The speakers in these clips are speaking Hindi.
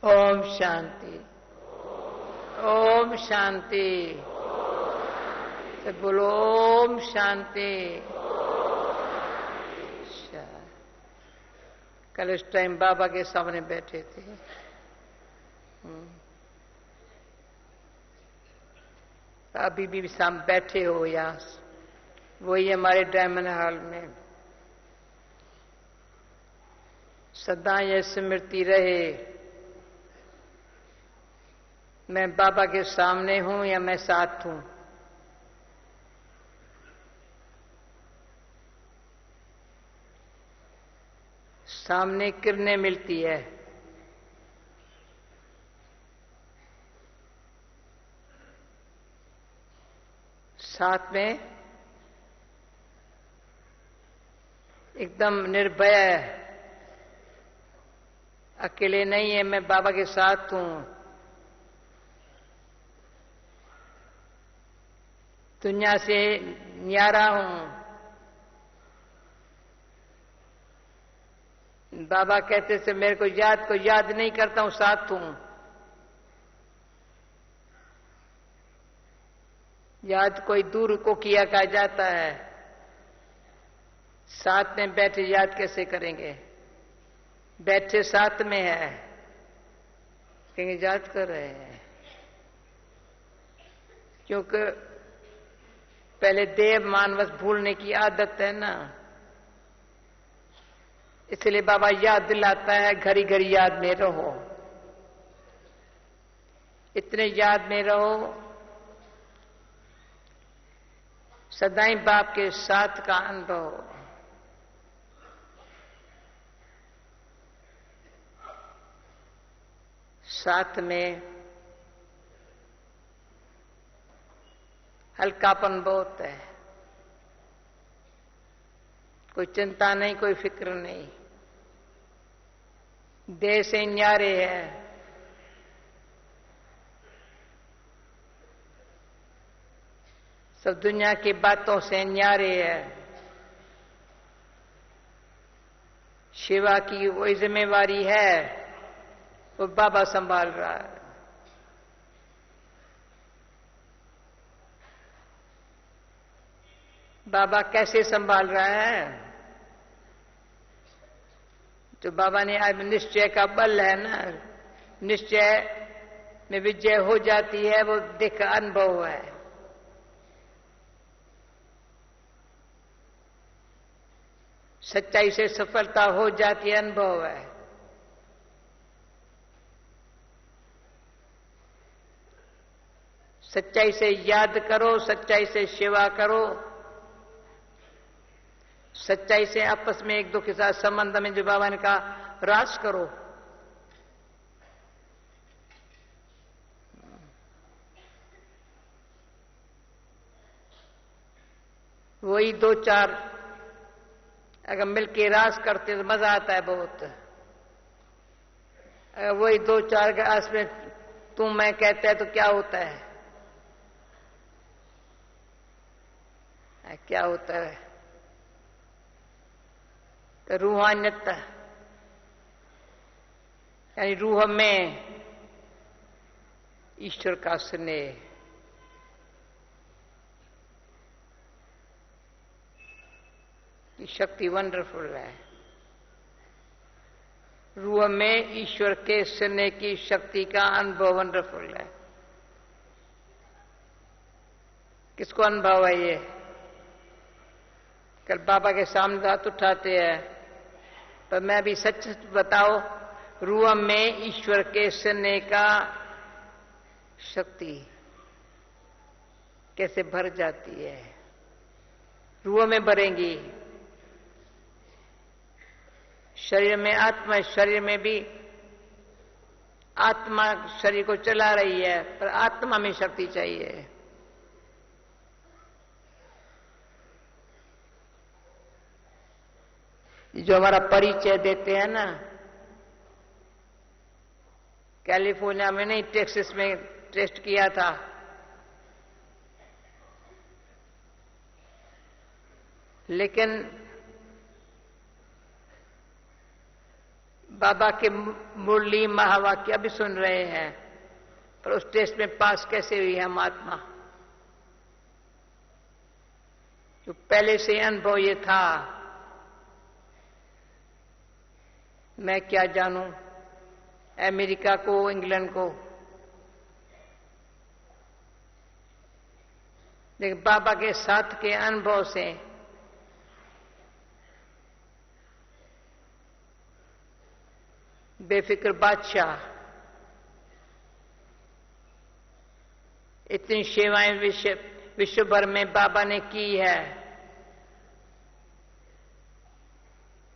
ओम शांति। ओम शांति। सब बोलो ओम शांति। अच्छा, कल इस टाइम बाबा के सामने बैठे थे। अभी भी शाम बैठे हो यहाँ, वही हमारे डायमंड हॉल में। सदा ये स्मृति रहे, मैं बाबा के सामने हूं या मैं साथ हूं। सामने किरणें मिलती है, साथ में एकदम निर्भय, अकेले नहीं है, मैं बाबा के साथ हूं। दुनिया से न्यारा हूं। बाबा कहते थे मेरे को याद नहीं करता हूं, साथ हूं। याद कोई दूर को किया कहा जाता है, साथ में बैठे याद कैसे करेंगे। बैठे साथ में है, कहेंगे याद कर रहे हैं, क्योंकि पहले देव मानवस भूलने की आदत है ना, इसलिए बाबा याद दिलाता है घड़ी घड़ी याद में रहो। इतने याद में रहो, सदाई बाप के साथ का अनुभव। साथ में हल्कापन बहुत है, कोई चिंता नहीं, कोई फिक्र नहीं। देह से न्यारे है, सब दुनिया की बातों से न्यारे है। सेवा की वही जिम्मेवारी है, वो बाबा संभाल रहा है। बाबा कैसे संभाल रहा है? जो बाबा ने आज निश्चय का बल है ना, निश्चय में विजय हो जाती है, वो देख अनुभव है। सच्चाई से सफलता हो जाती है, अनुभव है। सच्चाई से याद करो, सच्चाई से सेवा करो, सच्चाई से आपस में एक दो के साथ संबंध में जो बाबा ने कहा रास करो। वही दो चार अगर मिलके रास करते तो मजा आता है बहुत। अगर वही दो चार के आस में तुम मैं कहते हैं तो क्या होता है? क्या होता है? तो रूहानियत, यानी रूह में ईश्वर का स्नेह, की शक्ति वंडरफुल है। रूह में ईश्वर के स्नेह की शक्ति का अनुभव वंडरफुल है। किसको अनुभव है ये? कल बाबा के सामने हाथ उठाते हैं, पर मैं भी सच बताओ, रूह में ईश्वर के स्नेह का शक्ति कैसे भर जाती है। रूह में भरेंगी, शरीर में आत्मा, शरीर में भी आत्मा शरीर को चला रही है, पर आत्मा में शक्ति चाहिए। जो हमारा परिचय देते हैं ना, कैलिफोर्निया में नहीं, टेक्सास में टेस्ट किया था। लेकिन बाबा के मुरली महावाक्य अभी सुन रहे हैं, पर उस टेस्ट में पास कैसे हुई हम आत्मा? जो पहले से अनुभव ये था, मैं क्या जानूं अमेरिका को, इंग्लैंड को। लेकिन बाबा के साथ के अनुभव से बेफिक्र बादशाह, इतनी सेवाएं विश्व भर में बाबा ने की है,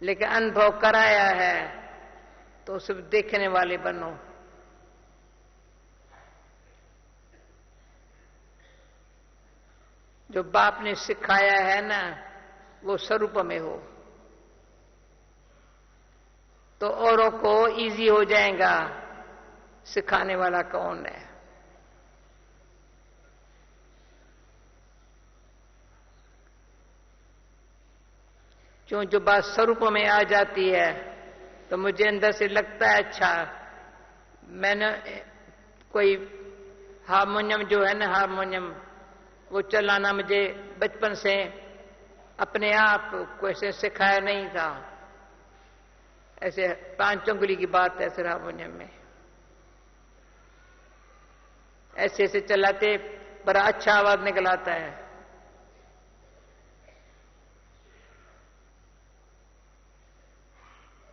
लेकिन अनुभव कराया है तो सिर्फ देखने वाले बनो। जो बाप ने सिखाया है ना, वो स्वरूप में हो तो औरों को इजी हो जाएगा सिखाने वाला कौन है। क्यों जो बात स्वरूप में आ जाती है तो मुझे अंदर से लगता है अच्छा, मैंने कोई हारमोनियम जो है ना, हारमोनियम वो चलाना मुझे बचपन से अपने आप को ऐसे सिखाया नहीं था। ऐसे 5 उंगली की बात है सिर्फ हारमोनियम में, ऐसे ऐसे चलाते बड़ा अच्छा आवाज निकल आता है।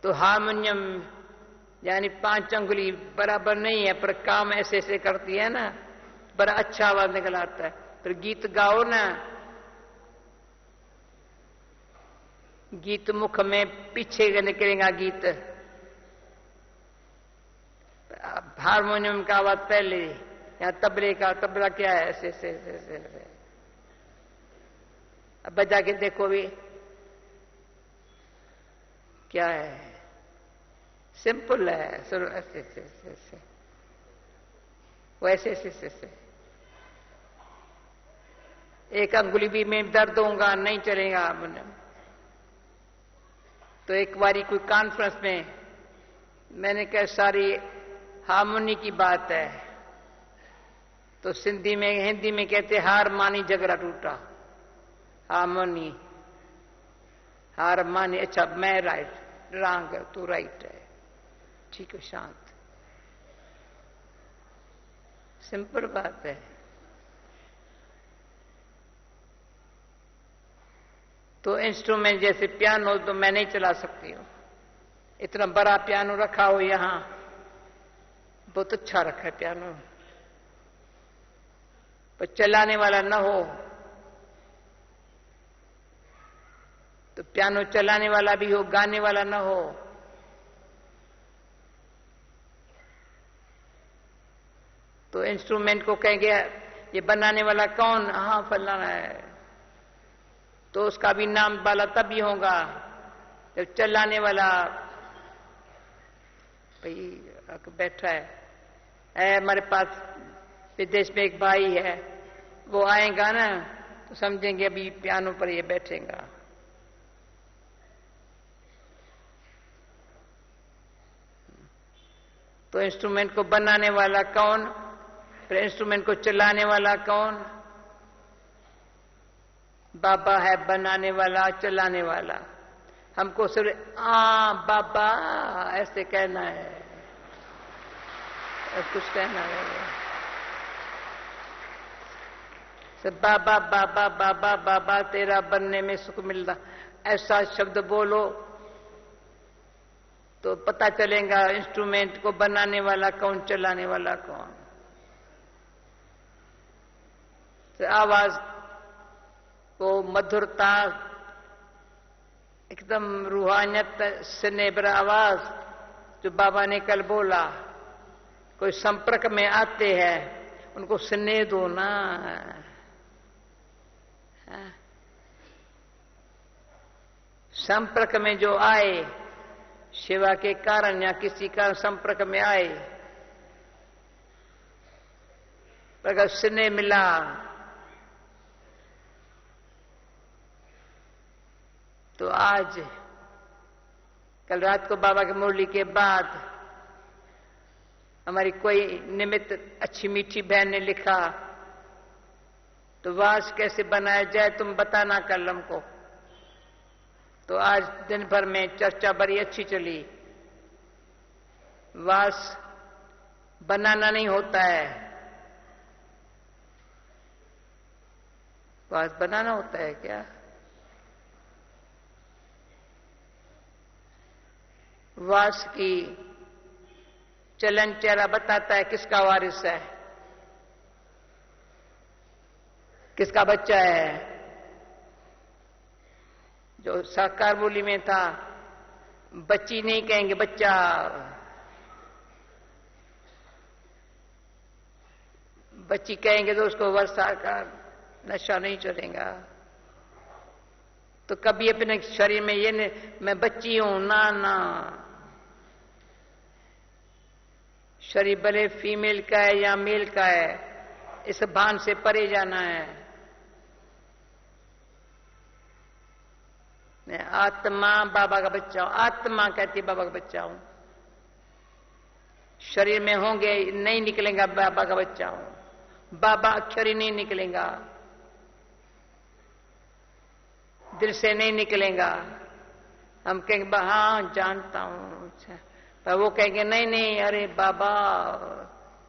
तो हारमोनियम यानी 5 उंगली बराबर नहीं है, पर काम ऐसे ऐसे करती है ना, बड़ा अच्छा आवाज निकल आता है। फिर गीत गाओ ना, गीत मुख में पीछे निकलेगा गीत, हारमोनियम का आवाज पहले, या तबले का, तबला क्या है ऐसे ऐसे ऐसे ऐसे। अब बजा के देखो भी क्या है, सिंपल है, ऐसे ऐसे ऐसे वैसे ऐसे ऐसे। एक अंगुली भी मैं दर्द होगा नहीं चलेगा। तो एक बारी कोई कॉन्फ्रेंस में मैंने कहा सारी हारमोनी की बात है, तो हिंदी में कहते हार मानी झगड़ा टूटा। हारमोनी, हार मानी, अच्छा मैं राइट, रॉन्ग है तू राइट है, ठीक है, शांत, सिंपल बात है। तो इंस्ट्रूमेंट जैसे पियानो तो मैं नहीं चला सकती हूं। इतना बड़ा पियानो रखा हो यहां, बहुत अच्छा रखा है पियानो, पर चलाने वाला न हो तो पियानो चलाने वाला भी हो, गाने वाला न हो तो इंस्ट्रूमेंट को कहेंगे ये बनाने वाला कौन? हाँ फलाना है, तो उसका भी नाम वाला तभी होगा जब चलाने वाला भाई बैठा है। हमारे पास विदेश में एक भाई है, वो आएगा ना तो समझेंगे अभी पियानो पर ये बैठेगा। तो इंस्ट्रूमेंट को बनाने वाला कौन, फिर इंस्ट्रूमेंट को चलाने वाला कौन? बाबा है बनाने वाला, चलाने वाला। हमको सिर्फ बाबा ऐसे कहना है, और कुछ कहना है सिर्फ बाबा बाबा बाबा बाबा, तेरा बनने में सुख मिलता, ऐसा शब्द बोलो तो पता चलेगा इंस्ट्रूमेंट को बनाने वाला कौन, चलाने वाला कौन। तो आवाज को मधुरता, एकदम रूहानियत से नेबर आवाज जो बाबा ने कल बोला, कोई संपर्क में आते हैं उनको सुनने दो ना। संपर्क में जो आए, सेवा के कारण या किसी कारण संपर्क में आए, अगर सुनने मिला तो आज कल रात को बाबा की मुरली के बाद हमारी कोई निमित्त अच्छी मीठी बहन ने लिखा, तो वास कैसे बनाया जाए तुम बताना कल हमको। तो आज दिन भर में चर्चा बड़ी अच्छी चली। वास बनाना नहीं होता है, वास बनाना होता है क्या? वास की चलन चेहरा बताता है किसका वारिस है, किसका बच्चा है। जो साकार बोली में था, बच्ची नहीं कहेंगे, बच्चा। बच्ची कहेंगे तो उसको वर्षा का नशा नहीं चलेगा। तो कभी अपने शरीर में ये नहीं मैं बच्ची हूं, ना ना। शरीर भले फीमेल का है या मेल का है, इस भान से परे जाना है। मैं आत्मा बाबा का बच्चा हूं, आत्मा कहती बाबा का बच्चा हूं। शरीर में होंगे नहीं निकलेगा बाबा का बच्चा हूं, बाबा अक्षर ही नहीं निकलेगा, दिल से नहीं निकलेगा। हम कहेंगे हाँ जानता हूं, अच्छा। पर वो कहेंगे नहीं नहीं, अरे बाबा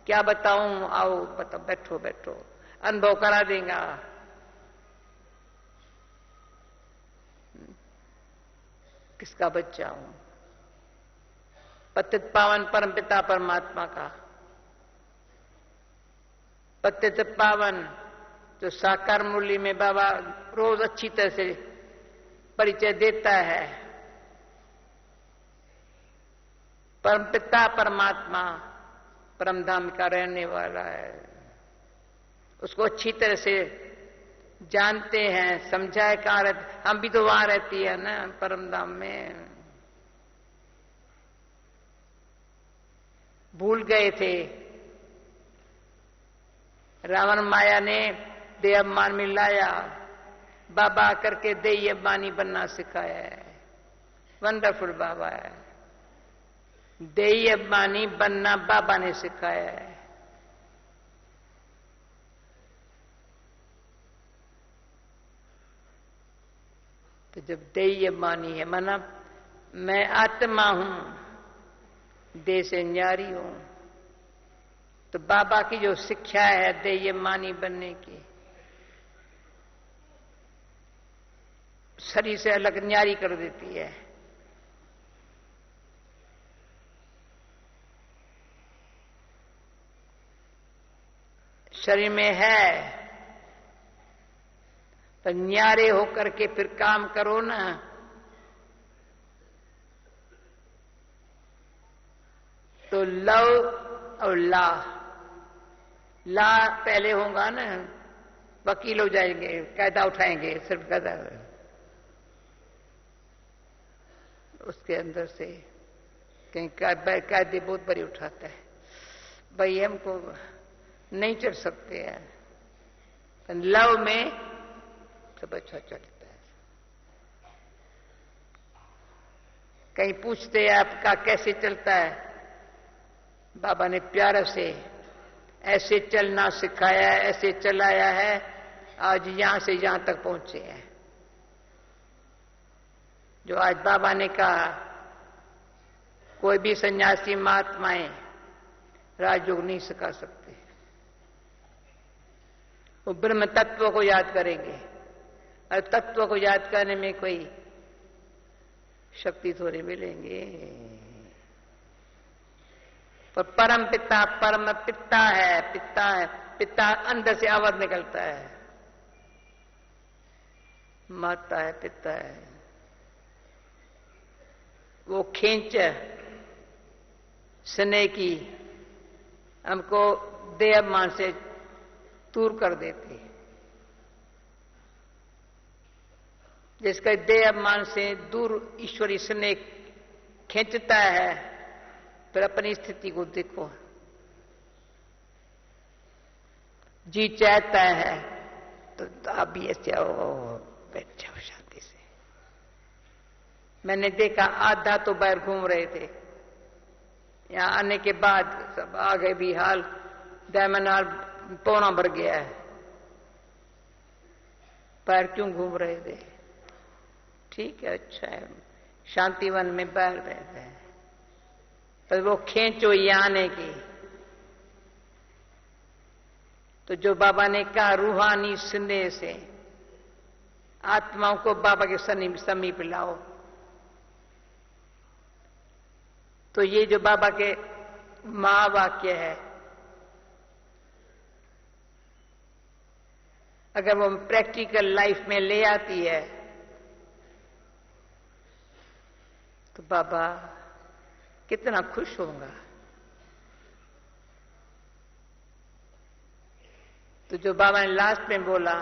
क्या बताऊं, आओ बताओ, बैठो बैठो, अनुभव करा देगा। किसका बच्चा हूं? पतित पावन परमपिता परमात्मा का। पतित पावन जो साकार मुरली में बाबा रोज अच्छी तरह से परिचय देता है। परमपिता परमात्मा परमधाम का रहने वाला है, उसको अच्छी तरह से जानते हैं, समझाए कहां रहते। हम भी तो वहां रहती है ना परमधाम में। भूल गए थे, रावण माया ने देह अभिमान में लाया, बाबा करके देह अभिमानी बनना सिखाया है। वंडरफुल बाबा है। देह अभिमानी बनना बाबा ने सिखाया है। तो जब देह अभिमानी है, माना मैं आत्मा हूं, देह से न्यारी हूं, तो बाबा की जो शिक्षा है देह अभिमानी बनने की, शरीर से अलग न्यारी कर देती है। शरीर में है तो न्यारे होकर के फिर काम करो ना। तो लव और ला, ला पहले होगा ना, वकील हो जाएंगे, कायदा उठाएंगे, सिर्फ कायदा। उसके अंदर से कहीं कायदे बहुत बड़ी उठाता है, भाई हमको नहीं चल सकते हैं। लव में सब अच्छा चलता है। कहीं पूछते हैं आपका कैसे चलता है, बाबा ने प्यार से ऐसे चलना सिखाया है, ऐसे चलाया है, आज यहां से यहां तक पहुंचे हैं। जो आज बाबा ने कहा कोई भी सन्यासी महात्माएं राजयोग नहीं सिखा सकते, वो ब्रह्म तत्व को याद करेंगे, और तत्व को याद करने में कोई शक्ति थोड़ी मिलेंगे। पर परम पिता परम पिता है, पिता है, पिता अंदर से आवाज निकलता है, माता है, पिता है। वो खींच स्नेह की हमको देह अभिमान से दूर कर देती। जिसका देह अभिमान से दूर ईश्वरी स्नेह खींचता है, फिर अपनी स्थिति को देखो। जी चाहता है तो आप भी ऐसे आओ, बैठ जाओ शांति से। मैंने देखा आधा तो बाहर घूम रहे थे, यहां आने के बाद सब आ गए भी हाल दैमनार पौना भर गया है। बाहर क्यों घूम रहे थे? ठीक है, अच्छा है, शांतिवन में बाहर रहते हैं, पर वो खेचो ये आने की। तो जो बाबा ने कहा रूहानी स्नेह से आत्माओं को बाबा के समीप लाओ, तो ये जो बाबा के महावाक्य है, अगर वो प्रैक्टिकल लाइफ में ले आती है तो बाबा कितना खुश होगा। तो जो बाबा ने लास्ट में बोला,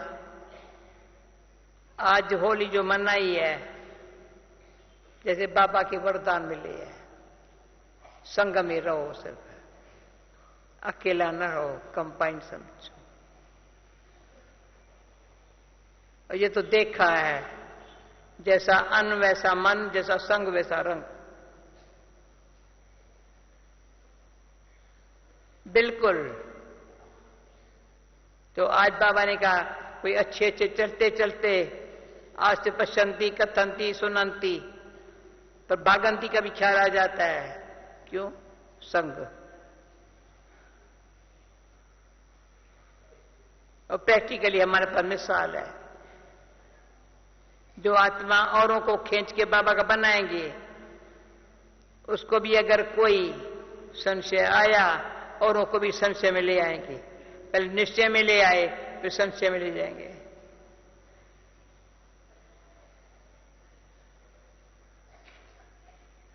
आज होली जो मनाई है, जैसे बाबा के वरदान मिले है, संग में रहो, सिर्फ अकेला न रहो, कंबाइन समझो। और ये तो देखा है, जैसा अन्न वैसा मन, जैसा संग वैसा रंग। बिल्कुल। तो आज बाबा ने कहा कोई अच्छे अच्छे चलते चलते आज से पश्यंती कथंती सुनंती, पर भागंती का भी ख्याल आ जाता है। क्यों? संग। और प्रैक्टिकली हमारे पास मिसाल है, जो आत्मा औरों को खींच के बाबा का बनाएंगे, उसको भी अगर कोई संशय आया, औरों को भी संशय में ले आएंगे। पहले निश्चय में ले आए, फिर संशय में ले जाएंगे।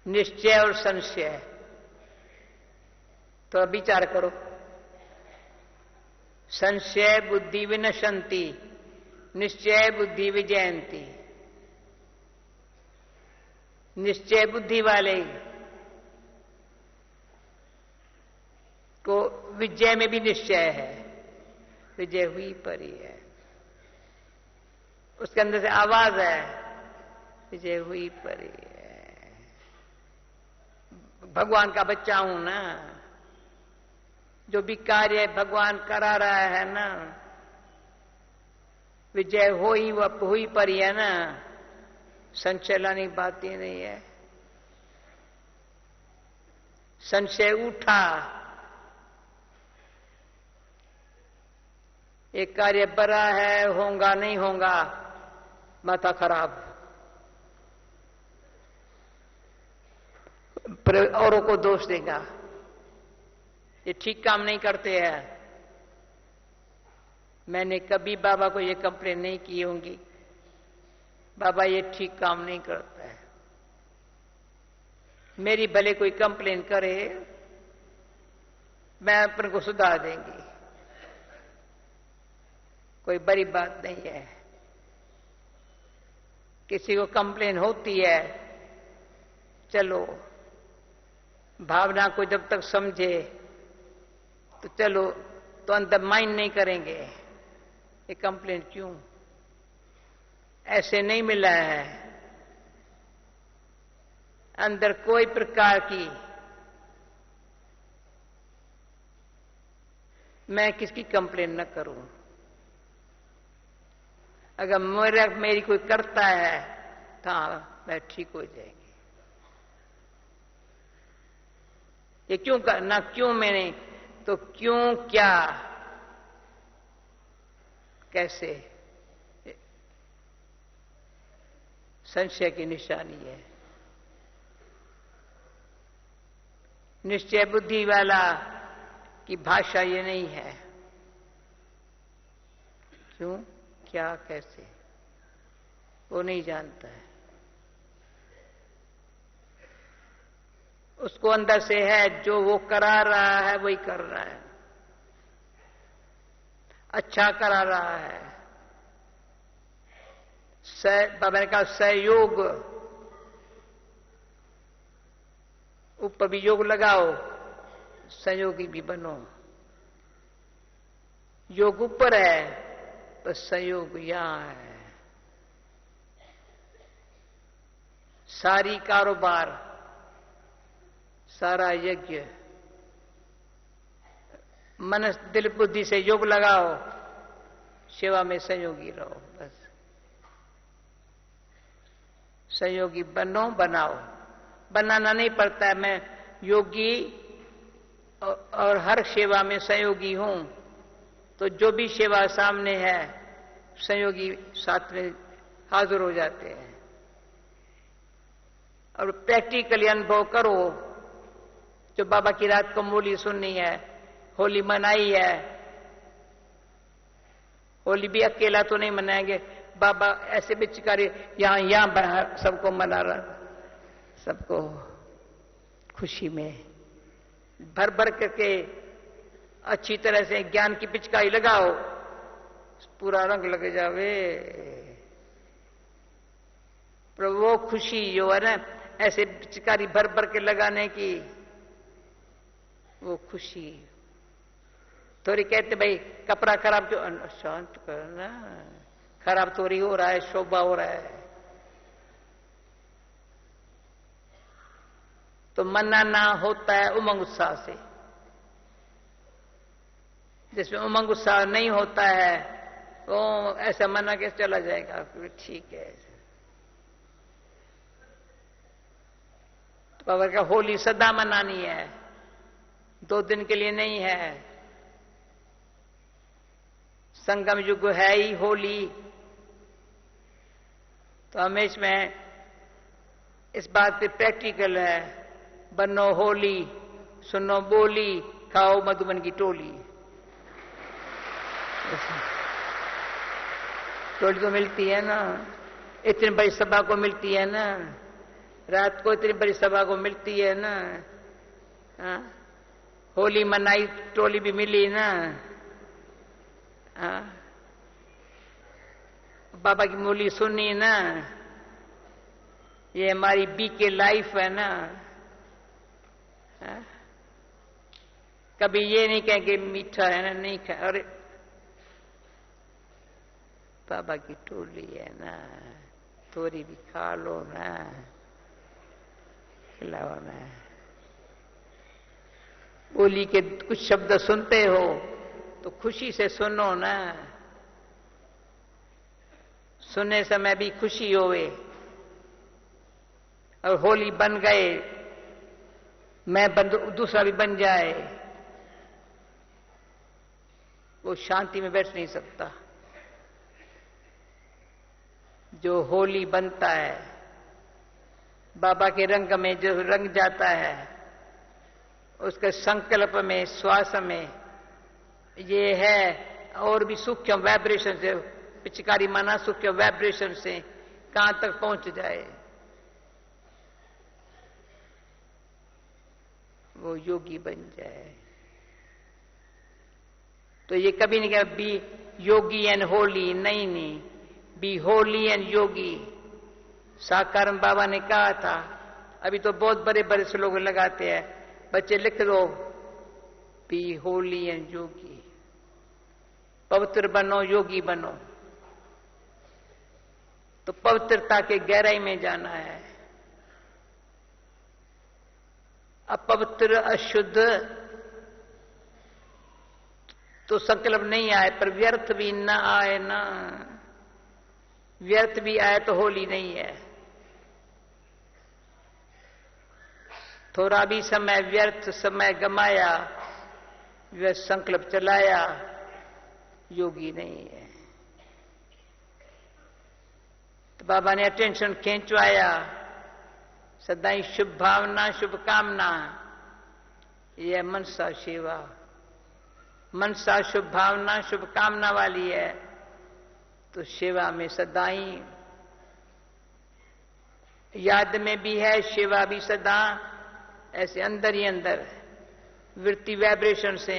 निश्चय और संशय, तो अब विचार करो। संशय बुद्धि विनशंति, निश्चय बुद्धि विजयंती। निश्चय बुद्धि वाले को विजय में भी निश्चय है, विजय हुई परी है, उसके अंदर से आवाज है, विजय हुई परी है। भगवान का बच्चा हूं ना, जो भी कार्य भगवान करा रहा है ना, विजय हुई परी है ना, संशय लाने की बात ही नहीं है। संशय उठा, एक कार्य बड़ा है, होगा नहीं होगा, माथा खराब, औरों को दोष देगा, ये ठीक काम नहीं करते हैं। मैंने कभी बाबा को ये कंप्लेन नहीं की होंगी, बाबा ये ठीक काम नहीं करता है। मेरी भले कोई कंप्लेन करे, मैं अपन को सुधार देंगी, कोई बड़ी बात नहीं है। किसी को कंप्लेन होती है, चलो भावना को जब तक समझे तो चलो, तो अंदर माइंड नहीं करेंगे ये कंप्लेन क्यों, ऐसे नहीं मिला है। अंदर कोई प्रकार की मैं किसकी कंप्लेन न करूं। अगर मेरी कोई करता है तो मैं ठीक हो जाएंगे। ये क्यों करना, क्यों मैंने, तो क्यों, क्या, कैसे, संशय की निशानी है। निश्चय बुद्धि वाला की भाषा ये नहीं है। क्यों, क्या, कैसे, वो नहीं जानता है। उसको अंदर से है, जो वो करा रहा है वही कर रहा है, अच्छा करा रहा है। बाबा ने कहा सहयोग, ऊपर भी योग लगाओ, सहयोगी भी बनो। योग ऊपर है तो सहयोग यहां है। सारी कारोबार, सारा यज्ञ, मन दिल बुद्धि से योग लगाओ, सेवा में सहयोगी रहो। बस सहयोगी बनो, बनाओ। बनाना नहीं पड़ता है। मैं योगी और हर सेवा में सहयोगी हूं, तो जो भी सेवा सामने है सहयोगी साथ में हाजिर हो जाते हैं। और प्रैक्टिकली अनुभव करो। जो बाबा की रात को मूली सुननी है, होली मनाई है, होली भी अकेला तो नहीं मनाएंगे। बाबा ऐसे बिचकारी यहां बाहर सबको मना रहा, सबको खुशी में भर भर करके अच्छी तरह से ज्ञान की पिचकारी लगाओ, पूरा रंग लग जावे। पर वो खुशी जो है ना, ऐसे पिचकारी भर भर के लगाने की, वो खुशी। थोड़ी कहते भाई कपड़ा खराब क्यों, शांत करना, खराब थोड़ी हो रहा है, शोभा हो रहा है। तो मनाना होता है उमंग उत्साह से। जिसमें उमंग उत्साह नहीं होता है वो ऐसा मना के चला जाएगा, ठीक है। तो बाबा का होली सदा मनानी है, 2 दिन के लिए नहीं है। संगम युग है ही होली। तो हमेशा में इस बात पे प्रैक्टिकल है, बनो होली, सुनो बोली, खाओ मधुबन की टोली। टोली तो मिलती है ना, इतनी बड़ी सभा को मिलती है ना, रात को इतनी बड़ी सभा को मिलती है ना। हाँ? होली मनाई, टोली भी मिली ना। हाँ? बाबा की मूली सुनी ना, ये हमारी बीके लाइफ है ना। हाँ? कभी ये नहीं कहेंगे मीठा है ना, नहीं खा, अरे बाबा की टोली है ना, थोड़ी भी खा लो ना, खिलाओ ना। बोली के कुछ शब्द सुनते हो तो खुशी से सुनो ना, सुनने समय भी खुशी होवे। और होली बन गए, मैं दूसरा भी बन जाए, वो शांति में बैठ नहीं सकता। जो होली बनता है, बाबा के रंग में जो रंग जाता है, उसके संकल्प में, श्वास में ये है। और भी सूक्ष्म वाइब्रेशन से, पिचकारी माना सूक्ष्म वाइब्रेशन से कहां तक पहुंच जाए, वो योगी बन जाए। तो ये कभी नहीं कहा बी योगी एंड होली, नहीं नहीं, बी होली एंड योगी। साकाराम बाबा ने कहा था, अभी तो बहुत बड़े बड़े स्लोगन लगाते हैं, बच्चे लिख दो, बी होली एंड योगी। पवित्र बनो, योगी बनो। तो पवित्रता के गहराई में जाना है। अपवित्र, अशुद्ध तो संकल्प नहीं आए, पर व्यर्थ भी न आए ना। व्यर्थ भी आए तो होली नहीं है। थोड़ा भी समय व्यर्थ समय गमाया, व्यर्थ संकल्प चलाया, योगी नहीं है। तो बाबा ने अटेंशन खींचवाया, सदाई शुभ भावना शुभ कामना, यह मनसा सेवा। मनसा शुभ भावना शुभ कामना वाली है, तो सेवा में सदाई याद में भी है, सेवा भी सदा ऐसे अंदर ही अंदर वृत्ति वाइब्रेशन से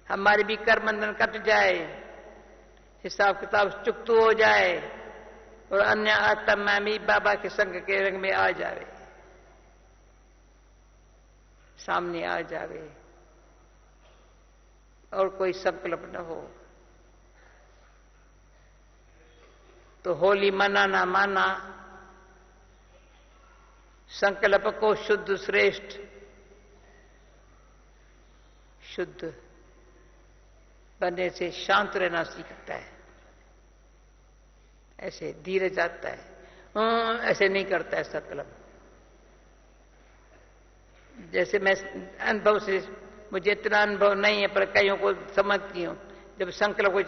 हमारे भी कर्म बंधन कट जाए, हिसाब किताब चुकत हो जाए, और अन्य आत्मा भी बाबा के संग के रंग में आ जावे, सामने आ जावे, और कोई संकल्प न हो। तो होली मना ना माना, संकल्प को शुद्ध श्रेष्ठ, शुद्ध बनने से शांत रहना सीखता है, ऐसे धीरज आता है, ऐसे नहीं करता है संकल्प। जैसे मैं अनुभव से, मुझे इतना अनुभव नहीं है पर कईयों को समझती हूं, जब संकल्प हो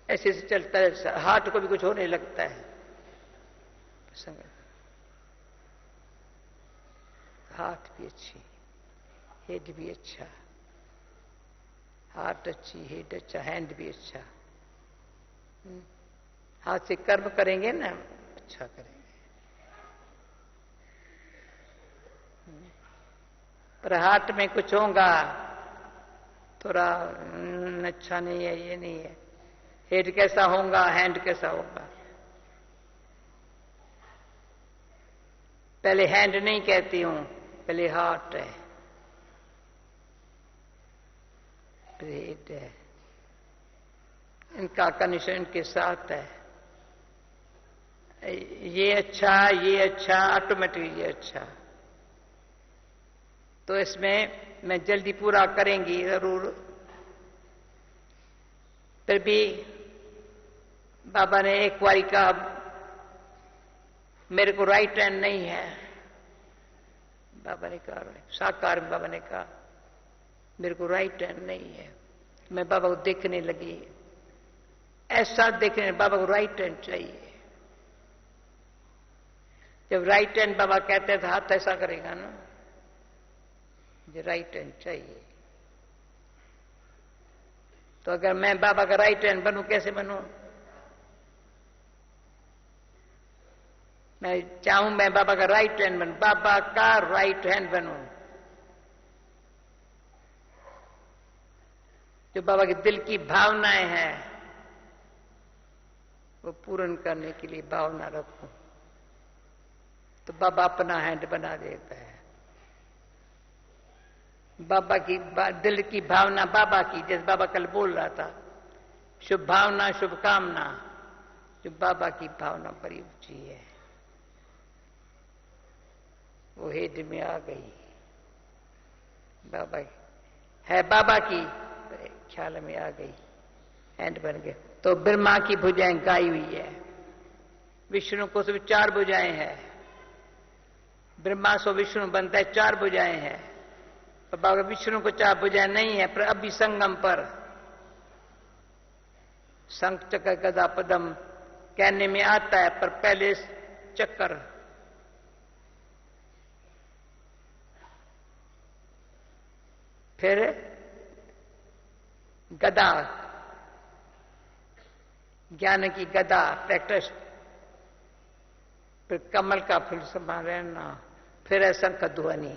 ऐसे से चलता है, हार्ट को भी कुछ होने लगता है, हार्ट भी अच्छी, हेड भी अच्छा, हार्ट अच्छी, हेड अच्छा, हैंड भी अच्छा। हाथ से कर्म करेंगे ना, अच्छा करेंगे। पर हार्ट में कुछ होगा थोड़ा अच्छा नहीं है, ये नहीं है। हेड कैसा होगा, हैंड कैसा होगा। पहले हैंड नहीं कहती हूं, पहले हार्ट है, हेड है, इनका कनेक्शन इनके साथ है। ये अच्छा, ऑटोमेटिक ये अच्छा। तो इसमें मैं जल्दी पूरा करेंगी जरूर। फिर भी बाबा ने एक बारी कहा, मेरे को राइट हैंड नहीं है। बाबा ने कहा, साकार बाबा ने कहा, मेरे को राइट हैंड नहीं है। मैं बाबा को देखने लगी, ऐसा देखने, बाबा को राइट हैंड चाहिए। जब राइट हैंड बाबा कहते थे, हाथ ऐसा करेगा ना, मुझे राइट हैंड चाहिए। तो अगर मैं बाबा का राइट हैंड बनूं, कैसे बनूं? मैं चाहूं मैं बाबा का राइट हैंड बनूं, बाबा का राइट हैंड बनूं, जो बाबा के दिल की भावनाएं हैं वो पूर्ण करने के लिए भावना रखूं, तो बाबा अपना हैंड बना देता है। बाबा की दिल की भावना बाबा की, जैसे बाबा कल बोल रहा था, शुभ भावना शुभ कामना, जो बाबा की भावना बड़ी ऊंची है, वो हेड में आ गई। बाबा है, बाबा की ख्याल में आ गई, हैंड बन गए। तो ब्रह्मा की भुजाएं गाई हुई है, विष्णु को सिर्फ 4 भुजाएं हैं। ब्रह्मा सो विष्णु बनता है, 4 भुजाएं हैं। तो बाबा विष्णु को 4 भुजाएं नहीं है, पर अभी संगम पर शंख चक्र गदा पद्म कहने में आता है, पर पहले चक्कर, फिर गदा, ज्ञान की गदा प्रैक्टिस, फिर कमल का फूल समा रहना, फिर है शंख ध्वनि।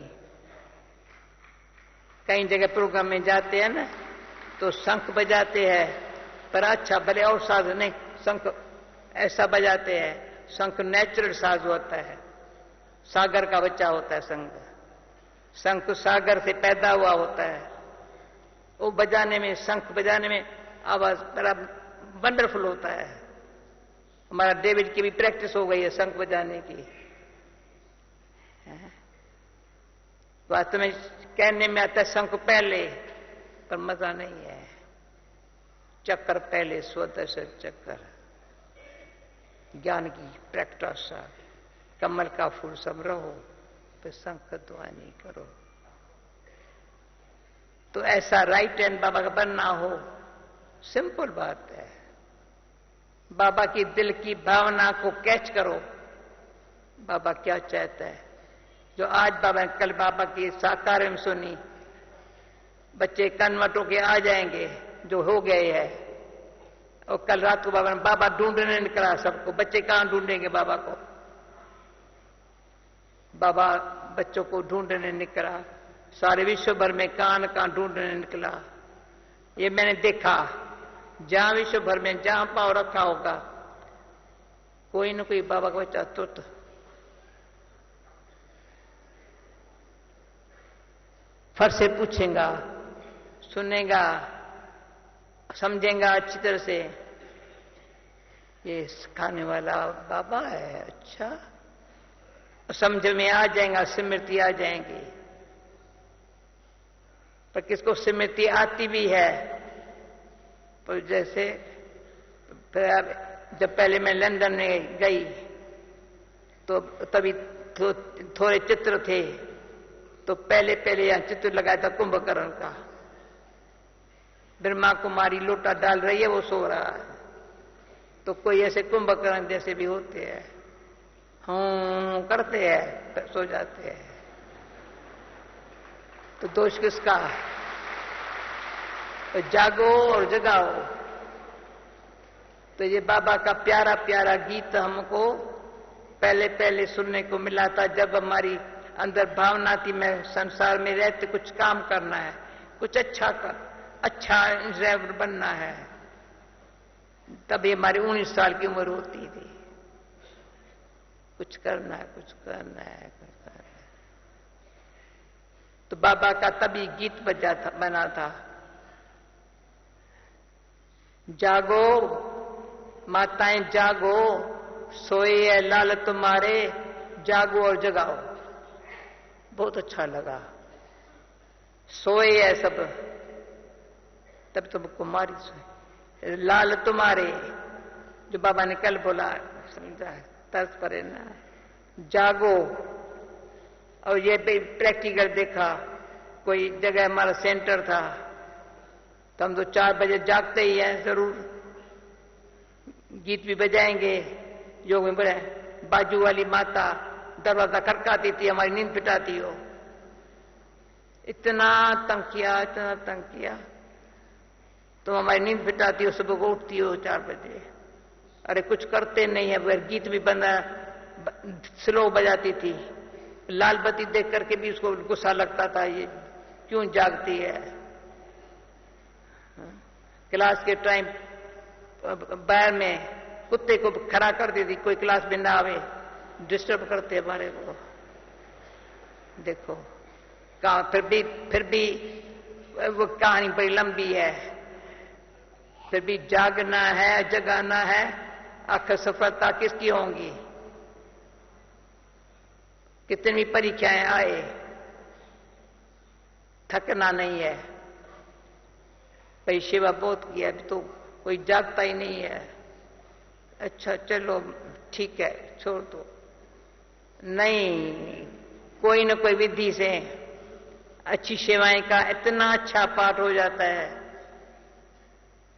कई जगह प्रोग्राम में जाते हैं ना, तो शंख बजाते हैं, पर अच्छा भले और साज नहीं, शंख ऐसा बजाते हैं। शंख नेचुरल साज होता है, सागर का बच्चा होता है शंख। शंख सागर से पैदा हुआ होता है। वो बजाने में, शंख बजाने में आवाज बड़ा वंडरफुल होता है। हमारा डेविड की भी प्रैक्टिस हो गई है शंख बजाने की। वास्तव में कहने में आता है शंख पहले, पर मजा नहीं है। चक्कर पहले, स्वदर्शन चक्कर, ज्ञान की प्रैक्टिस, कमल का फूल सब रहो, फिर शंख ध्वनि करो। तो ऐसा राइट हैंड बाबा का बनना हो, सिंपल बात है। बाबा की दिल की भावना को कैच करो, बाबा क्या चाहता है। जो आज बाबा, कल बाबा की साकार में सुनी, बच्चे कन्वर्ट होके आ जाएंगे जो हो गए हैं। और कल रात को बाबा ढूंढने निकला सबको। बच्चे कहां ढूंढेंगे बाबा को? बाबा बच्चों को ढूंढने निकला, सारे विश्व भर में कहां ढूंढने निकला। ये मैंने देखा, जहां विश्व भर में जहां पांव रखा होगा, कोई न कोई बाबा का बच्चा तुत फट से पूछेगा, सुनेगा, समझेगा अच्छी तरह से, ये सिखाने वाला बाबा है। अच्छा, समझ में आ जाएगा, स्मृति आ जाएंगी। पर किसको स्मृति आती भी है, तो जैसे जब पहले मैं लंदन में गई तो तभी थोड़े चित्र थे, तो पहले पहले यहां चित्र लगाया था कुंभकर्ण का। ब्रह्मा कुमारी लोटा डाल रही है, वो सो रहा है, तो कोई ऐसे कुंभकर्ण जैसे भी होते हैं, हम करते हैं, सो जाते हैं। तो दोष किसका? तो जागो और जगाओ। तो ये बाबा का प्यारा प्यारा गीत हमको पहले पहले सुनने को मिला था, जब हमारी अंदर भावना थी मैं संसार में रहते कुछ काम करना है, कुछ अच्छा ड्राइवर बनना है। तभी हमारी 19 साल की उम्र होती थी। कुछ करना है, कुछ करना है, कुछ करना है। तो बाबा का तभी गीत बना था, जागो माताएं जागो, सोए है लाल तुम्हारे, जागो और जगाओ। बहुत अच्छा लगा। सोए है सब, तब तो कुमारी सोए, लाल तुम्हारे, जो बाबा ने कल बोला, समझा तर्ज पर ना, जागो। और ये प्रैक्टिकल देखा, कोई जगह हमारा सेंटर था, तो हम तो 4 बजे जागते ही हैं जरूर, गीत भी बजाएंगे, योग में बड़े। बाजू वाली माता दरवाजा खटकाती थी, हमारी नींद पिटाती हो। इतना तंग किया, इतना तंग किया, तो हमारी नींद पिटाती हो, सुबह को उठती हो 4 बजे। अरे कुछ करते नहीं है, वह गीत भी बंदा स्लो बजाती थी। लाल बत्ती देख करके भी उसको गुस्सा लगता था, ये क्यों जागती है। क्लास के टाइम बाहर में कुत्ते को खड़ा कर देती, कोई क्लास में ना आवे, डिस्टर्ब करते हमारे को। देखो कहा, फिर भी वो कहानी बड़ी लंबी है। फिर भी जागना है, जगाना है। आखिर सफलता किसकी होंगी? कितनी भी परीक्षाएं आए, थकना नहीं है। भाई सेवा बहुत किया, अभी तो कोई जागता ही नहीं है। अच्छा चलो ठीक है, छोड़ दो। नहीं, कोई न कोई विधि से अच्छी सेवाएं का इतना अच्छा पाठ हो जाता है।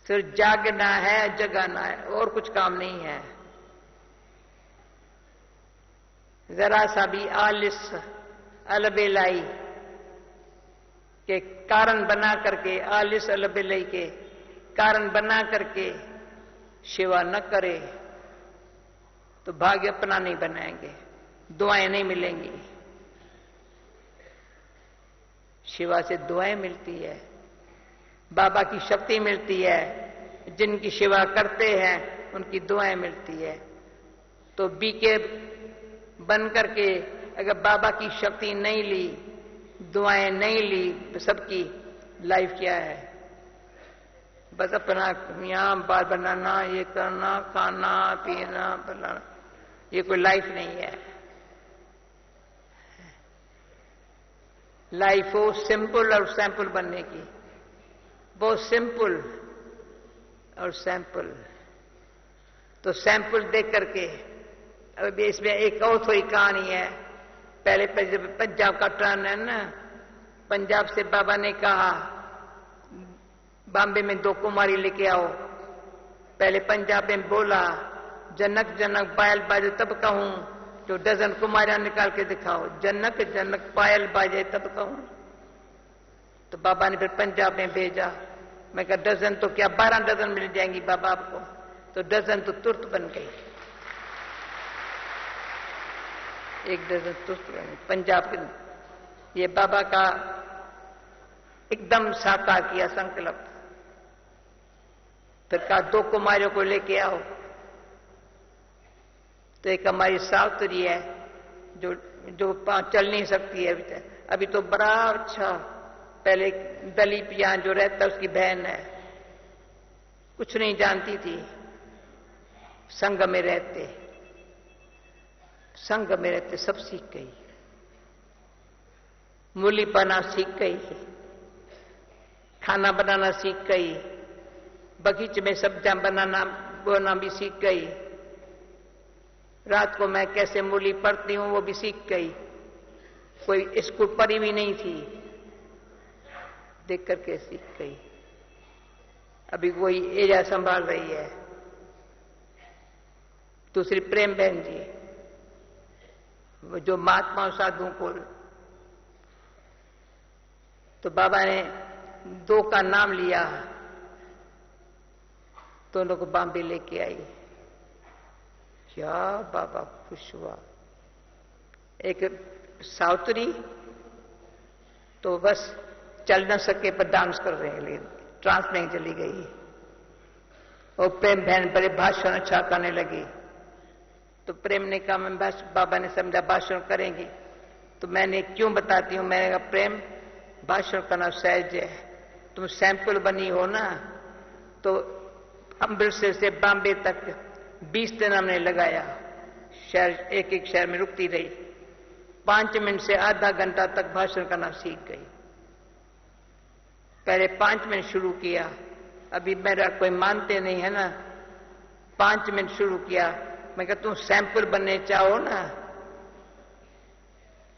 सिर्फ जागना है, जगाना है, और कुछ काम नहीं है। जरा सा भी आलिस अलबेलाई के कारण बना करके, आलिस अलबेलाई के कारण बना करके सेवा न करे तो भाग्य अपना नहीं बनाएंगे, दुआएं नहीं मिलेंगी। सेवा से दुआएं मिलती है, बाबा की शक्ति मिलती है। जिनकी सेवा करते हैं उनकी दुआएं मिलती है। तो बीके बन करके अगर बाबा की शक्ति नहीं ली, दुआएं नहीं ली, सबकी लाइफ क्या है? बस अपना यहां बाल बनाना, ये करना, खाना पीना बनाना, ये कोई लाइफ नहीं है। लाइफ हो सिंपल और सैंपल बनने की, बहुत सिंपल और सैंपल। तो सैंपल देख करके अब इसमें एक और थोड़ी कहानी है। पहले जब पंजाब का टर्न है ना, पंजाब से बाबा ने कहा बॉम्बे में 2 कुमारी लेके आओ। पहले पंजाब में बोला, जनक जनक पायल बाजे तब कहूं, जो डजन कुमारियां निकाल के दिखाओ। जनक जनक पायल बाजे तब कहूं। तो बाबा ने फिर पंजाब में भेजा। मैं कहा डजन तो क्या 12 डजन मिल जाएंगी बाबा आपको। तो डजन तो तुरंत बन गई, 1 डजन तुरंत बन गई पंजाब के। ये बाबा का एकदम साकार किया संकल्प। फिर कहा 2 कुमारियों को लेके आओ। तो एक हमारी सावतरी है जो चल नहीं सकती है अभी तो बड़ा अच्छा। पहले दलीप यहां जो रहता उसकी बहन है, कुछ नहीं जानती थी। संग में रहते सब सीख गई। मूली पाना सीख गई, खाना बनाना सीख गई, बगीचे में सब्जियां बनाना बोना भी सीख गई। रात को मैं कैसे मूली पड़ती हूं वो भी सीख गई। कोई स्कूल पढ़ी भी नहीं थी, देख करके सीख गई। अभी वही एरिया संभाल रही है। दूसरी प्रेम बहन जी, वो जो महात्मा साधुओं को, तो बाबा ने 2 का नाम लिया, दोनों को बॉम्बे लेके आई। क्या बाबा खुश हुआ। एक साउतरी तो बस चल न सके पर डांस कर रहे हैं, लेकिन ट्रांस में चली गई। और प्रेम बहन बड़े भाषण अच्छा करने लगी। तो प्रेम ने कहा, मैं बस, बाबा ने समझा भाषण करेंगी, तो मैंने क्यों बताती हूं। मैंने कहा प्रेम भाषण करना सहज है, तुम सैंपल बनी हो ना। तो अमृतसर से बॉम्बे तक 20 दिन हमने लगाया। शहर, एक शहर में रुकती रही। 5 मिनट से आधा घंटा तक भाषण करना सीख गई। पहले 5 मिनट शुरू किया, अभी मेरा कोई मानते नहीं है ना। 5 मिनट शुरू किया, मैं कहता तुम सैंपल बनने चाहो ना,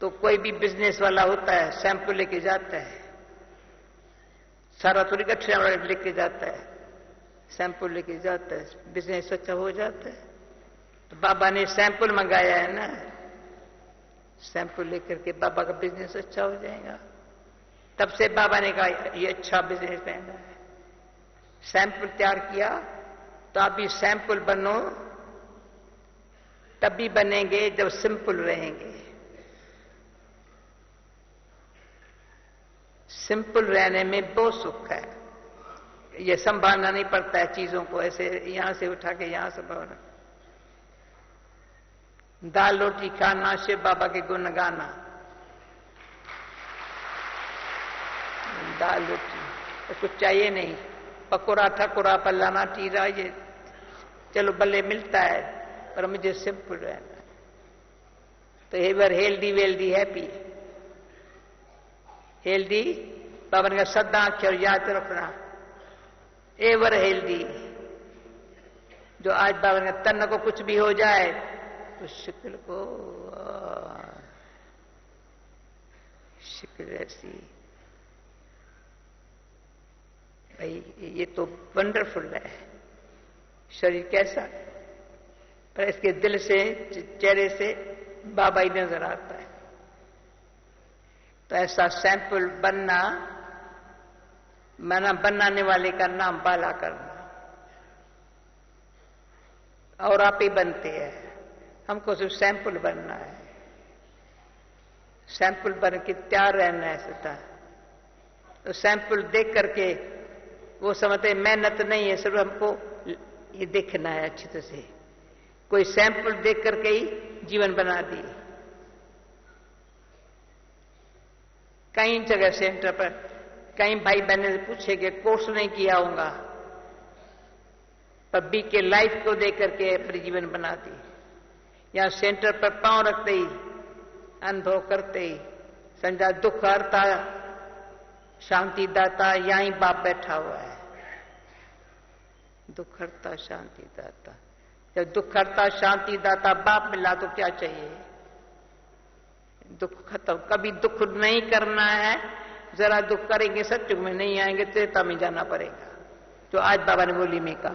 तो कोई भी बिजनेस वाला होता है सैंपल लेके जाता है, सारा थोड़ी कक्षा लेके जाता है, सैंपल लेके जाता है, बिजनेस अच्छा हो जाता है। तो बाबा ने सैंपल मंगाया है ना, सैंपल लेकर के बाबा का बिजनेस अच्छा हो जाएगा। तब से बाबा ने कहा ये अच्छा बिजनेस मैन है। सैंपल तैयार किया, तो आप भी सैंपल बनो, तभी बनेंगे जब सिंपल रहेंगे। सिंपल रहने में बहुत सुख है। ये संभालना नहीं पड़ता है चीजों को, ऐसे यहां से उठा के यहां से संभालना। दाल रोटी खाना, शिव बाबा के गुण गाना। दाल रोटी तो कुछ चाहिए नहीं, पकोड़ा ठकोड़ा पल्लाना टीरा ये चलो भले मिलता है, पर मुझे सिंपल रहना है। तो ever healthy wealthy happy. Healthy बाबा ने कहा सदा अक्षर याद रखना, एवर हेल्दी। जो आज बाबा ने तन को कुछ भी हो जाए तो शुक्र को शुक्र ऐसी भाई, ये तो वंडरफुल है। शरीर कैसा, पर इसके दिल से, चेहरे से बाबा ही नजर आता है। तो ऐसा सैंपल बनना, माना बनाने वाले का नाम बाला करना, और आप ही बनते हैं। हमको सिर्फ सैंपल बनना है, सैंपल बन के तैयार रहना है सदा। तो सैंपल देख करके वो समझते मेहनत नहीं है, सिर्फ हमको ये देखना है अच्छी तरह से। कोई सैंपल देख करके ही जीवन बना दी। कई जगह सेंटर पर कई भाई बहने से पूछे कि कोर्स नहीं किया होगा, पर बी के लाइफ को देख करके अपनी जीवन बना दी। यहां सेंटर पर पांव रखते ही, अनुभव करते ही समझा दुख हरता शांति दाता यहीं बाप बैठा हुआ है। दुख हरता शांति दाता, जब दुख हरता शांति दाता बाप मिला तो क्या चाहिए। दुख खत्म। कभी दुख नहीं करना है, जरा दुख करेंगे सत्युग में नहीं आएंगे, त्रेता में जाना पड़ेगा। जो आज बाबा ने बोली में कहा,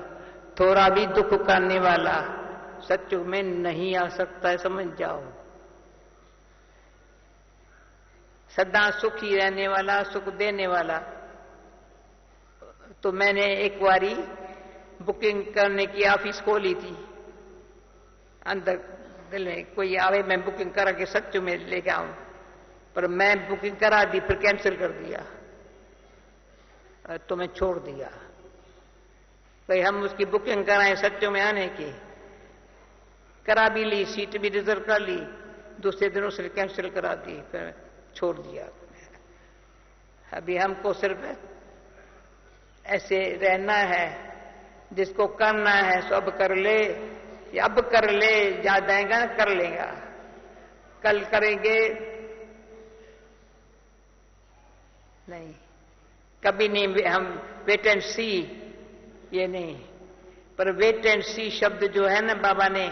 थोड़ा भी दुख करने वाला सत्युग में नहीं आ सकता है, समझ जाओ। सदा सुखी रहने वाला, सुख देने वाला। तो मैंने एक बारी बुकिंग करने की ऑफिस खोली थी, अंदर दिल में कोई आवे मैं बुकिंग करा के सच्चू में लेके आऊं, पर मैं बुकिंग करा दी फिर कैंसिल कर दिया, तो मैं छोड़ दिया। भाई हम उसकी बुकिंग कराएं सच्चू में आने की, करा भी ली, सीट भी रिजर्व कर ली, दूसरे दिन उसने कैंसिल करा दी, फिर छोड़ दिया। अभी हमको सिर्फ ऐसे रहना है, जिसको करना है सब कर ले, कि अब कर ले, याद आएगा ना, कर लेगा, कल करेंगे नहीं, कभी नहीं। हम वेट एंड सी, ये नहीं। पर वेट एंड सी शब्द जो है ना, बाबा ने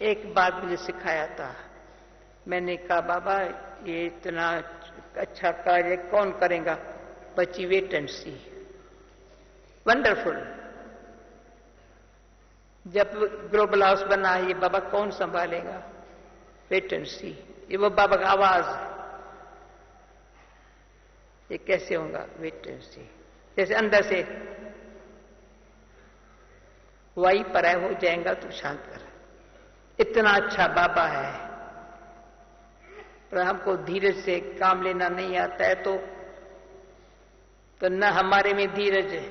एक बात मुझे सिखाया था। मैंने कहा बाबा ये इतना अच्छा कार्य कौन करेगा? बची वेट एंड सी। वंडरफुल। जब ग्लोबल हाउस बना, ये बाबा कौन संभालेगा? वेट एंड सी। ये वो बाबा का आवाज, ये कैसे होगा? वेट एंड सी। जैसे अंदर से वाई पर हो जाएगा तो शांत कर। इतना अच्छा बाबा है, पर हमको धीरज से काम लेना नहीं आता है, तो न हमारे में धीरज है।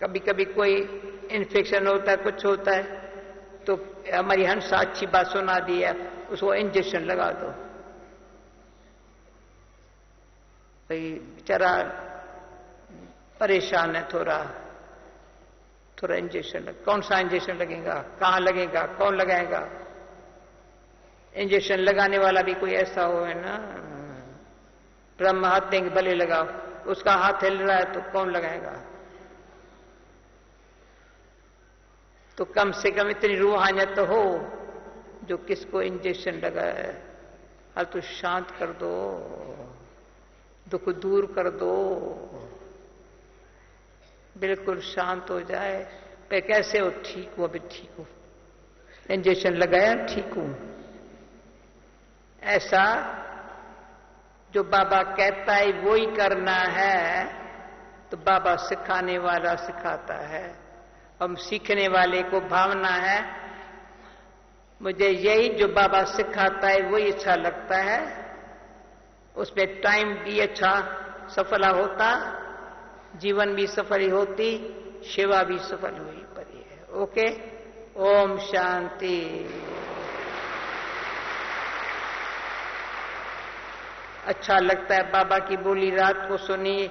कभी कभी कोई इन्फेक्शन होता है, कुछ होता है, तो हमारी हंसा अच्छी बात सुना दी है, उसको इंजेक्शन लगा दो। भाई बेचारा परेशान है, थोड़ा इंजेक्शन कौन सा इंजेक्शन लगेगा, कहां लगेगा, कौन लगाएगा? इंजेक्शन लगाने वाला भी कोई ऐसा हो है ना, ब्रह्म हाथ देंगे भले लगाओ, उसका हाथ हिल रहा है तो कौन लगाएगा? तो कम से कम इतनी रूहानियत तो हो जो किसको इंजेक्शन लगाए, हल तो शांत कर दो, दुख दूर कर दो, बिल्कुल शांत हो जाए। पे कैसे हो? ठीक हो, अभी ठीक हो, इंजेक्शन लगाया, ठीक हूं। ऐसा जो बाबा कहता है वो ही करना है, तो बाबा सिखाने वाला सिखाता है। हम सीखने वाले को भावना है मुझे यही जो बाबा सिखाता है वही अच्छा लगता है, उसमें टाइम भी अच्छा सफल होता, जीवन भी सफल होती, सेवा भी सफल हुई पड़ी है। ओके, ओम शांति। अच्छा लगता है बाबा की बोली, रात को सुनी,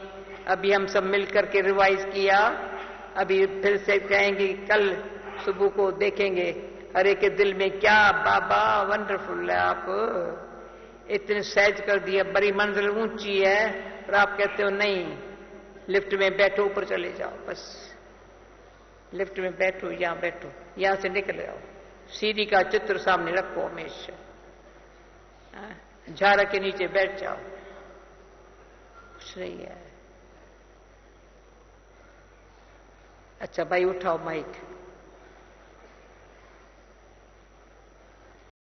अभी हम सब मिलकर के रिवाइज किया, अभी फिर से कहेंगे, कल सुबह को देखेंगे हरे के दिल में क्या बाबा वंडरफुल है। आप इतने सहज कर दिया, बड़ी मंजिल ऊंची है, पर आप कहते हो नहीं, लिफ्ट में बैठो, ऊपर चले जाओ, बस लिफ्ट में बैठो, यहां बैठो, यहां से निकल जाओ, सीढ़ी का चित्र सामने रखो हमेशा, झाड़ा के नीचे बैठ जाओ, कुछ नहीं है। अच्छा भाई उठाओ माइक।